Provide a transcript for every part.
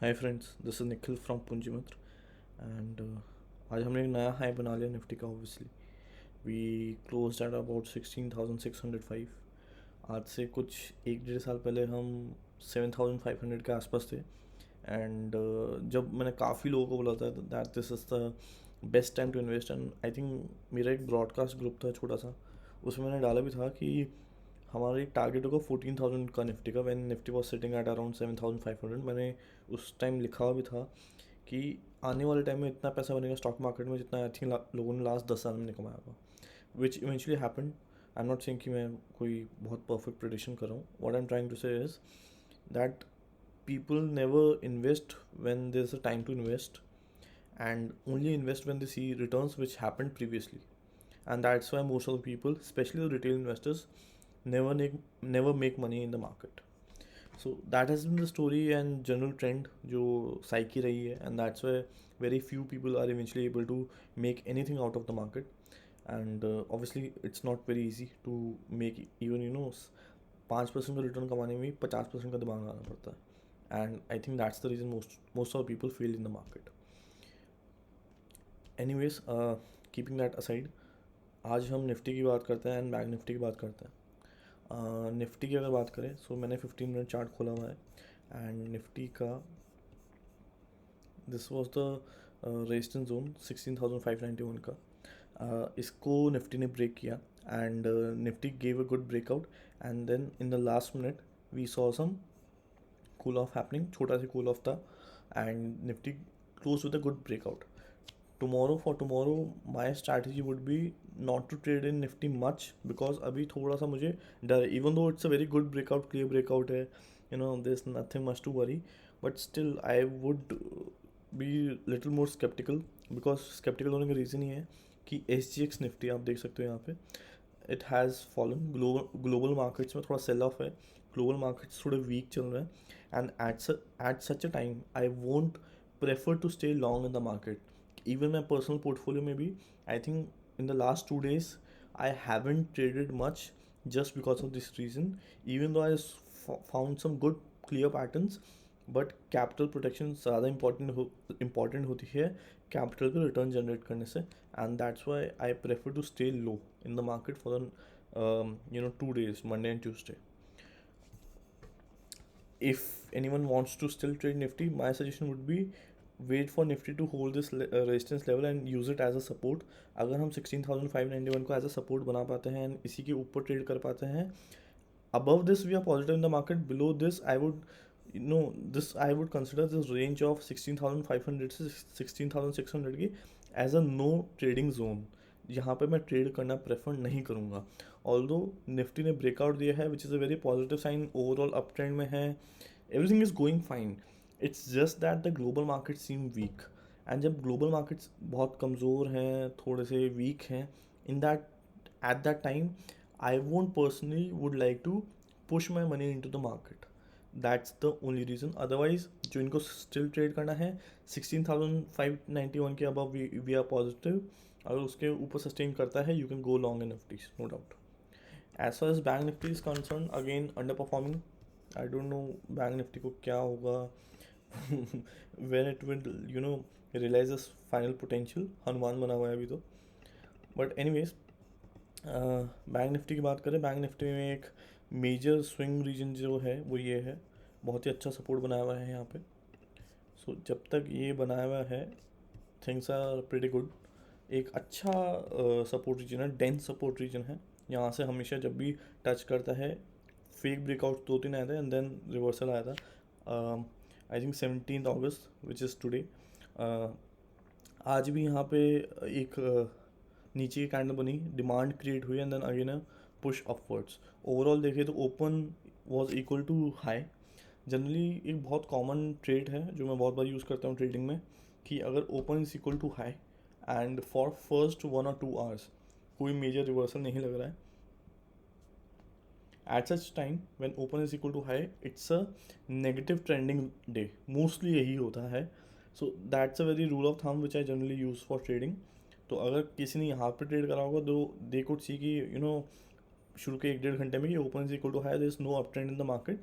Hi friends, this is Nikhil from पूंजी मित्र and आज हमने एक नया हाई बना लिया निफ्टी का। Obviously we close at about 16,605। आज से कुछ एक डेढ़ साल पहले हम 7,500 के आसपास थे। एंड जब मैंने काफ़ी लोगों को बोला था that this is the best time to invest, and I think मेरा एक ब्रॉडकास्ट ग्रुप था छोटा सा, उसमें मैंने डाला भी था कि हमारा एक टारगेट होगा 14,000 का निफ्टी का, when Nifty was sitting at around 7,500। मैंने उस टाइम लिखा हुआ भी था कि आने वाले टाइम में इतना पैसा बनेगा स्टॉक मार्केट में जितना आई थिंक लोगों ने लास्ट 10 साल में नहीं कमाया होगा, which eventually happened. I am not saying कि मैं कोई बहुत परफेक्ट प्रेडिक्शन कर रहा हूँ। What I am trying to say is that people never invest when there's a time to invest, and only invest when they see returns which happened previously. And that's why most of the people, especially the retail investors, never make money in the market. So that has been the story and general trend जो psyche रही है, and that's why very few people are eventually able to make anything out of the market. And obviously it's not very easy to make even 5% का return कमाने में 50% का दिमाग लगाना पड़ता है, and I think that's the reason most of people fail in the market. Anyways, keeping that aside, आज हम निफ्टी की बात करते हैं एंड बैंक निफ्टी की बात करते हैं। निफ्टी की अगर बात करें सो मैंने 15 मिनट चार्ट खोला हुआ है, एंड निफ्टी का this was the resistance zone 16,591 का। इसको निफ्टी ने ब्रेक किया, and Nifty gave a good breakout, and then in the last minute we saw some cool off happening, छोटा सा कूल ऑफ था, and Nifty close with a good breakout. For tomorrow my strategy would be not to trade in nifty much, because अभी थोड़ा सा मुझे डर है, even though it's a very good breakout, clear breakout है, there's nothing much to worry, but still I would be little more skeptical, because skeptical होने का reason ये है कि एस जी एक्स निफ्टी आप देख सकते हो यहाँ पे, it has fallen. Global markets में थोड़ा सेल ऑफ है, ग्लोबल मार्केट्स थोड़े वीक चल रहे हैं, and at such a time I won't prefer to stay long in the market. even my personal portfolio maybe, I think in the last 2 days I haven't traded much, just because of this reason. Even though found some good clear patterns, but capital protection ज़्यादा important होती है capital पे return generate करने से, and that's why I prefer to stay low in the market for the 2 days, Monday and Tuesday. If anyone wants to still trade nifty, my suggestion would be wait for nifty to hold this resistance level and use it as a support. अगर हम 16,591 को as a support बना पाते हैं and इसी के ऊपर trade कर पाते हैं, above this we are positive in the market, below this I would I would consider this range of 16,500 से 16,600 की as a no trading zone, यहाँ पे मैं ट्रेड करना प्रेफर नहीं करूँगा। ऑल्दो निफ्टी ने ब्रेकआउट दिया है which is a very positive sign, overall up trend में है, everything is going fine. It's just that the global market seem weak, and जब ग्लोबल मार्केट्स बहुत कमज़ोर हैं, थोड़े से वीक हैं, in that at that time I won't personally would like to push my money into the market. That's the only reason. Otherwise जो इनको still trade करना है 16,591 के above we are positive, अगर उसके ऊपर sustain करता है you can go long in FTs, no doubt. As far as bank nifty is concerned, again underperforming. I don't know bank nifty को क्या होगा when it will realize its final potential, Hanuman बना हुआ है अभी तो। But anyways, बैंक निफ्टी की बात करें, बैंक निफ्टी में एक मेजर स्विंग रीजन जो है वो ये है, बहुत ही अच्छा सपोर्ट बनाया हुआ है यहाँ पे। सो जब तक ये बनाया हुआ है थिंग्स आर प्रीटी गुड। एक अच्छा सपोर्ट रीजन है, डेंस सपोर्ट रीजन है, यहाँ से हमेशा जब भी टच करता है फेक ब्रेकआउट 2-3 आया था एंड देन रिवर्सल आया था। I think 17 August which is today, आज भी यहाँ पे एक नीचे की कैंडल बनी, डिमांड क्रिएट हुई and then again push upwards. Overall देखें तो open was equal to high. Generally एक बहुत कॉमन ट्रेड है जो मैं बहुत बार यूज़ करता हूँ ट्रेडिंग में, कि अगर open is equal to high and for first 1 or 2 hours कोई मेजर रिवर्सल नहीं लग रहा है, at such time when open is equal to high it's a negative trending day, mostly यही होता है। So that's a very rule of thumb which I generally use for trading. तो अगर किसी ने यहाँ पे ट्रेड करा होगा तो दे कुड सी कि शुरू के 1-1.5 घंटे में कि open is equal to high, there is no up trend in the market,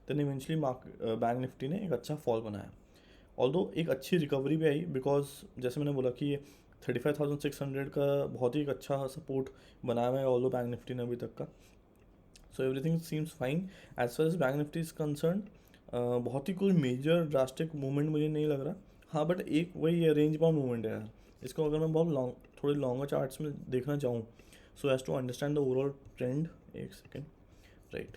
then eventually bank Nifty ने एक अच्छा फॉल बनाया। ऑल्दो एक अच्छी रिकवरी भी आई, बिकॉज जैसे मैंने बोला कि ये 35,600 का बहुत ही एक अच्छा सपोर्ट बनाया हुआ है ऑल्दो बैंक निफ्टी ने अभी तक का. So everything seems fine as far as bank Nifty is concern. बहुत ही कोई मेजर ड्रास्टिक मूवमेंट मुझे नहीं लग रहा. हाँ, बट एक वही रेंज बाउंड मूवमेंट है यार. इसको अगर मैं बहुत लॉन्ग, थोड़े लॉन्गर चार्ट्स में देखना चाहूँ, so as to understand the overall trend. एक सेकेंड. राइट.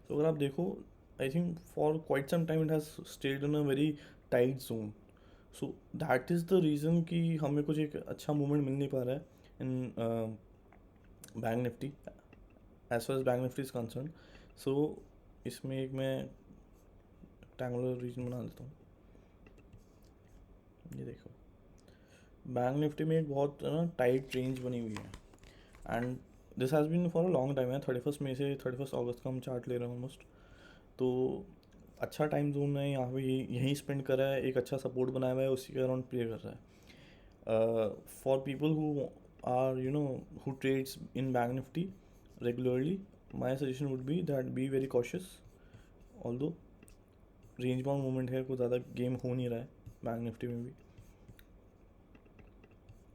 तो अगर आप देखो, I think for quite some time it has stayed in a very tight zone. So that is the reason कि हमें कुछ एक अच्छा मूवमेंट मिल नहीं पा रहा है in bank Nifty as far as bank Nifty is concern. So इसमें एक मैं रेक्टेंगुलर रीजन बना देता हूँ. ये देखो, बैंक निफ्टी में एक बहुत ना टाइट रेंज बनी हुई है, and this has been for a long time है. 31 मई से 31 अगस्त का हम चार्ट ले रहे हैं ऑलमोस्ट. तो अच्छा टाइम जोन है यहाँ पे, यहीं स्पेंड कर रहा है, एक अच्छा सपोर्ट बनाया हुआ है, उसी के अराउंड प्ले कर रहा है. For people who are who trades in bank Nifty regularly, my suggestion would be that be very cautious. Although range bound movement है, कोई ज़्यादा गेम हो नहीं रहा है बैंक निफ्टी में भी.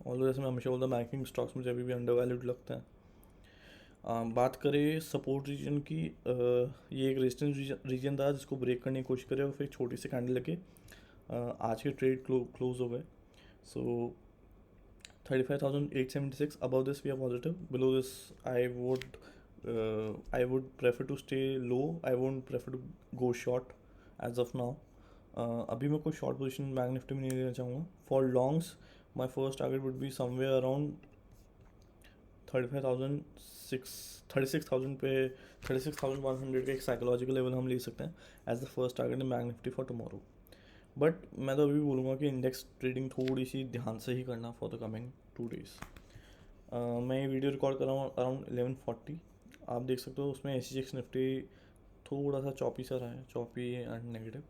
ऑल्दो जैसे मैं हमेशा बोलता हूँ, बैंकिंग स्टॉक्स मुझे अभी भी अंडर वैल्यूड लगता है. बात करें सपोर्ट रीजन की, ये एक रेजिस्टेंस रीजन था जिसको ब्रेक करने की कोशिश करे और फिर छोटी सी कैंडल लेके आज के ट्रेड क्लोज हो गए. सो 35,876 above this we are positive, below this I would prefer to stay low. I won't prefer to go short as of now. अभी मैं कोई शॉर्ट पोजीशन बैंक निफ्टी में नहीं लेना चाहूँगा. For longs my first target would be somewhere around 36,000 पे, 36,100 का एक साइकोलॉजिकल लेवल हम ले सकते हैं as the first target in bank Nifty for tomorrow. But मैं तो अभी भी बोलूँगा कि इंडेक्स ट्रेडिंग थोड़ी सी ध्यान से ही करना फॉर द कमिंग 2 days. मैं ये वीडियो रिकॉर्ड कर रहा हूँ अराउंड 11:40. आप देख सकते हो उसमें SGX निफ्टी थोड़ा सा चॉपी सा रहा है, चॉपी एंड नेगेटिव.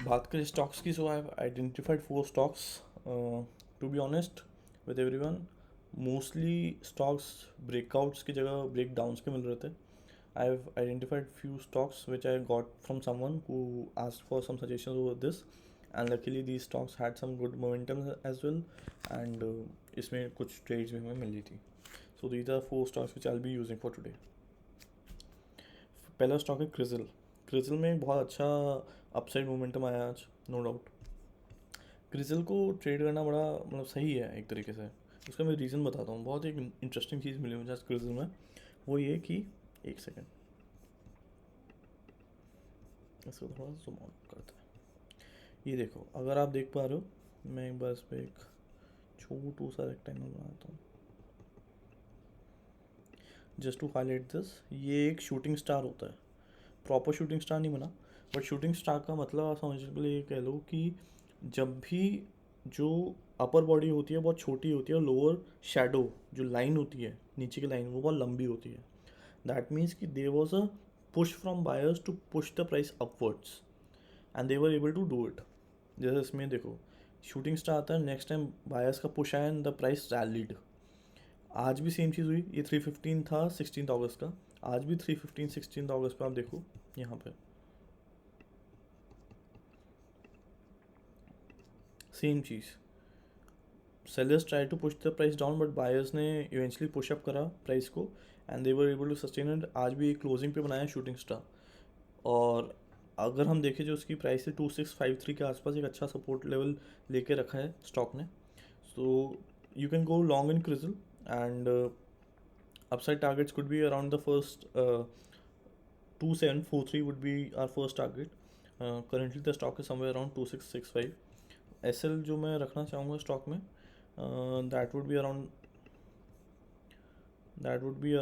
बात करें स्टॉक्स की, so I have identified 4 stocks. To be honest with everyone, mostly stocks breakouts की जगह ब्रेकडाउन्स के मिल रहे थे. I have identified few stocks which I got from someone who asked for some suggestions over this, and luckily these stocks had some good momentum as well, and इसमें कुछ trades भी हमें मिली थी. So these are 4 stocks which I'll be using for today. पहला stock है क्रिजल. क्रिजल में बहुत अच्छा अपसाइड मोमेंटम आया आज, नो डाउट. क्रिजल को ट्रेड करना बड़ा मतलब सही है एक तरीके से. उसका मैं रीज़न बताता हूँ. बहुत एक इंटरेस्टिंग चीज़ मिली मुझे आज क्रिजल में. वो ये कि एक सेकेंड, इसको थोड़ा सा जूम आउट करते हैं. ये देखो, अगर आप देख पा रहे हो, मैं एक बार इस पर एक छोटू सा रेक्टेंगल बनाता हूँ जस्ट टू हाईलाइट दिस. ये एक शूटिंग स्टार होता है. प्रॉपर शूटिंग स्टार नहीं बना, बट शूटिंग स्टार का मतलब आप समझने के लिए ये कह लो कि जब भी जो अपर बॉडी होती है बहुत छोटी होती है और लोअर शेडो जो लाइन होती है नीचे की लाइन वो बहुत लंबी होती है. दैट मीन्स कि there was a push from buyers to push the price upwards, and they were able to do it. जैसे इसमें देखो, शूटिंग स्टार आता है, नेक्स्ट टाइम बायर्स का पुश आया एंड द प्राइस रैलीड. आज भी सेम चीज़ हुई. ये 315 था 16 अगस्त का, आज भी 315 16 अगस्त पे आप देखो यहाँ पे सेम चीज़. Sellers try to push the price down, but buyers ने इवेंचुअली पुश अप करा प्राइस को and they were able to sustain it. आज भी एक क्लोजिंग पे बनाया शूटिंग स्टार. और अगर हम देखें जो उसकी प्राइस है 2653 के आसपास एक अच्छा सपोर्ट लेवल लेके रखा है स्टॉक ने. So you can go long in क्रिजल and upside targets could be around the first 2743 would be our first target. Currently the stock is somewhere around 2665. SL जो मैं रखना चाहूँगा स्टॉक में, that would be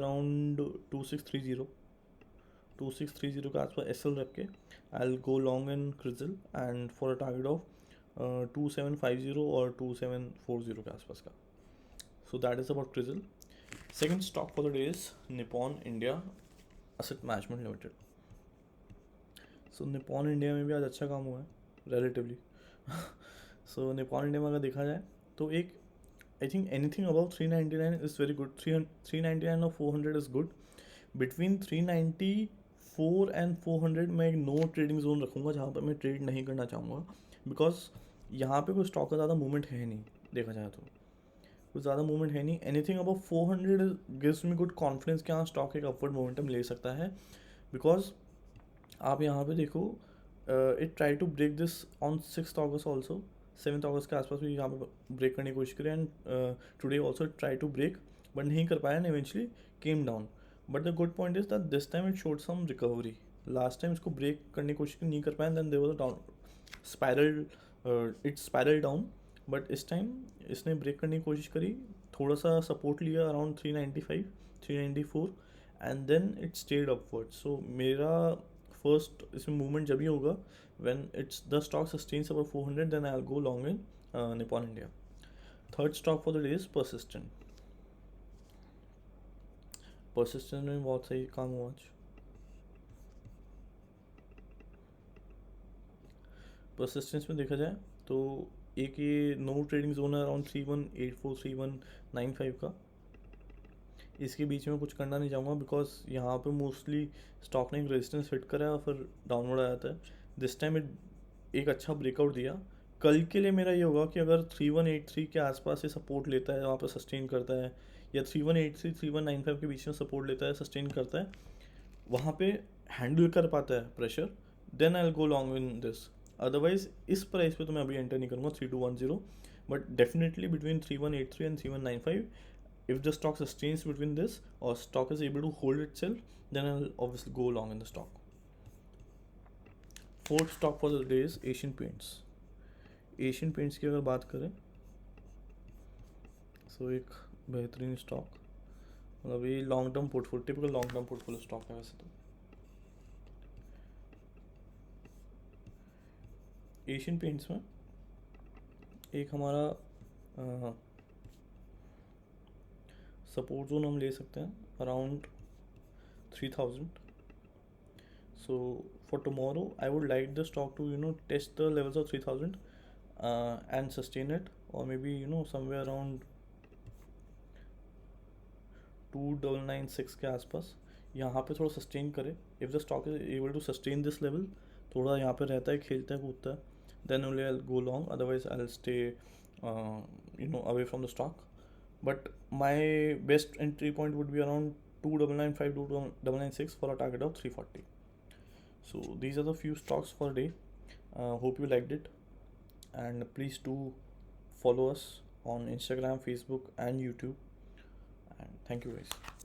around 2630 के आसपास SL रख के I'll go long in Crisil and for a target of 2750 और 2740 के आसपास का. So that is about Crisil. Second stock for the day is Nippon India Asset Management Limited. So Nippon India में भी आज अच्छा काम हुआ है relatively. So Nippon India में अगर देखा जाए तो एक I think anything above 399 is very good. 399 or 400 is good. Between 390 4 and 400 मैं एक नो ट्रेडिंग जोन रखूँगा जहाँ पर मैं ट्रेड नहीं करना चाहूँगा, बिकॉज यहाँ पे कोई स्टॉक का ज़्यादा मूवमेंट है नहीं, देखा जाए तो कुछ ज़्यादा मूवमेंट है नहीं. Anything above 400 gives me good confidence कि हाँ स्टॉक एक अपवर्ड मोमेंटम ले सकता है. बिकॉज आप यहाँ पे देखो, it try to break this on 6th August also. 7th अगस्त के आसपास भी यहाँ पे ब्रेक करने की कोशिश करी, and today also try to break but नहीं कर पाया, and eventually came down. But the good point is that this time it showed some recovery. Last time इसको ब्रेक करने की कोशिश नहीं कर पाया, then there was a down spiral, it spiral down. But इस टाइम इसने ब्रेक करने की कोशिश करी, थोड़ा सा सपोर्ट लिया around 395 394, and then it stayed upward. सो मेरा फर्स्ट इसमें मूवमेंट जब ही होगा when it's the stock sustains above 400, then I'll go long in Nippon India. Third stock for the day is Persistent. Persistent में बहुत सही काम हुआ आज. Persistence में देखा जाए तो एक ये नो ट्रेडिंग जोन है अराउंड 3184 3195 का. इसके बीच में कुछ करना नहीं चाहूँगा, बिकॉज यहाँ पे मोस्टली स्टॉक ने एक रेजिस्टेंस हिट करा है और फिर डाउनवर्ड आ जाता है. दिस टाइम एक अच्छा ब्रेकआउट दिया. कल के लिए मेरा ये होगा कि अगर 3183 के आसपास से सपोर्ट लेता है, वहाँ पर सस्टेन करता है, या 3183 3195 के बीच में सपोर्ट लेता है, सस्टेन करता है, वहाँ पे हैंडल कर पाता है pressure, then I will go long in this. Otherwise इस प्राइस पे तो मैं अभी एंटर नहीं करूँगा 3210, but definitely between 3183 and 3195, if the stock sustains between this or stock is able to hold itself, then I'll obviously go long in the stock. Fourth stock for the day is Asian Paints. Asian Paints की अगर बात करें so एक बेहतरीन stock, मतलब ये long term portfolio, typical long term portfolio stock है वैसे तो. एशियन पेंट्स में एक हमारा सपोर्ट जोन हम ले सकते हैं around 3000. So for tomorrow I would like the stock to test the levels of 3000 and sustain it, or maybe somewhere around 2996 के आसपास यहाँ पे थोड़ा सस्टेन करे. If the stock is able to sustain this level, थोड़ा यहाँ पे रहता है, खेलता है, कूदता है, then only I will go long, otherwise I will stay away from the stock. But my best entry point would be around 2995 to 2996 for a target of 340. So these are the few stocks for a day. Hope you liked it, and please do follow us on Instagram, Facebook and YouTube, and thank you guys.